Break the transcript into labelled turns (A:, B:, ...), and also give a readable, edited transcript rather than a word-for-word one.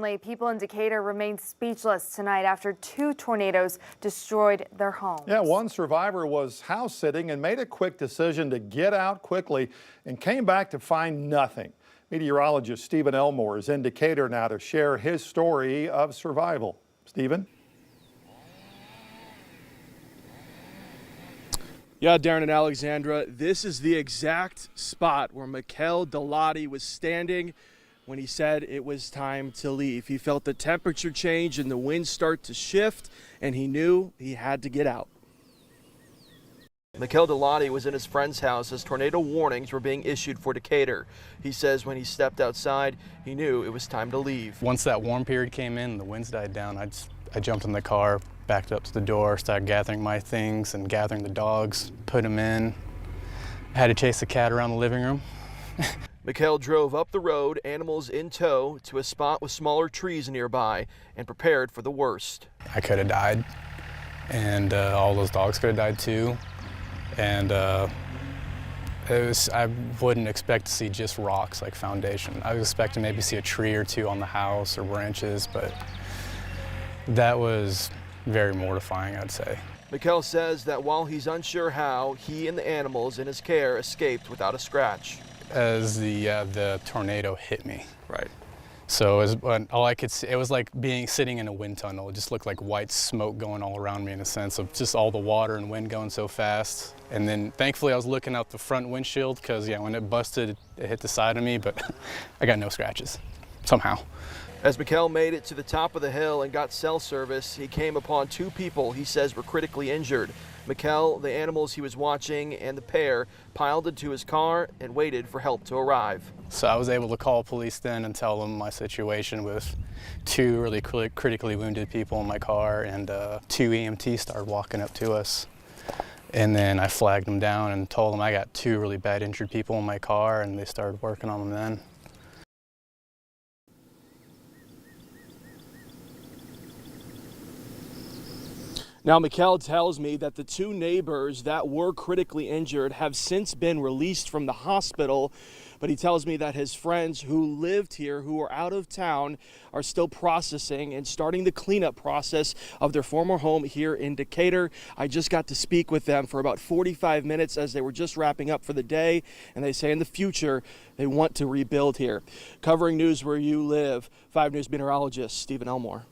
A: People in Decatur remain speechless tonight after 2 tornadoes destroyed their homes.
B: Yeah, one survivor was house sitting and made a quick decision to get out quickly and came back to find nothing. Meteorologist Stephen Elmore is in Decatur now to share his story of survival. Stephen?
C: Yeah, Darren and Alexandra, this is the exact spot where Meekal Dalati was standing when he said it was time to leave. He felt the temperature change and the wind start to shift, and he knew he had to get out. Meekal Dalati was in his friend's house as tornado warnings were being issued for Decatur. He says when he stepped outside, he knew it was time to leave.
D: Once that warm period came in and the winds died down, I jumped in the car, backed up to the door, started gathering my things and gathering the dogs, put them in. I had to chase the cat around the living room.
C: Meekal drove up the road, animals in tow, to a spot with smaller trees nearby and prepared for the worst.
D: I could have died, and all those dogs could have died too. And I wouldn't expect to see just rocks like foundation. I was expecting maybe see a tree or two on the house or branches, but that was very mortifying, I'd say.
C: Meekal says that while he's unsure how, he and the animals in his care escaped without a scratch.
D: As the tornado hit me.
C: Right.
D: So all I could see, it was like sitting in a wind tunnel. It just looked like white smoke going all around me in a sense of just all the water and wind going so fast. And then thankfully I was looking out the front windshield because yeah, when it busted, it hit the side of me, but I got no scratches, somehow.
C: As Meekal made it to the top of the hill and got cell service, he came upon 2 people he says were critically injured. Meekal, the animals he was watching, and the pair piled into his car and waited for help to arrive.
D: So I was able to call police then and tell them my situation with 2 really critically wounded people in my car, and 2 EMTs started walking up to us. And then I flagged them down and told them I got 2 really bad injured people in my car, and they started working on them then.
C: Now, Meekal tells me that the 2 neighbors that were critically injured have since been released from the hospital, but he tells me that his friends who lived here, who are out of town, are still processing and starting the cleanup process of their former home here in Decatur. I just got to speak with them for about 45 minutes as they were just wrapping up for the day, and they say in the future they want to rebuild here. Covering news where you live, 5 News meteorologist Stephen Elmore.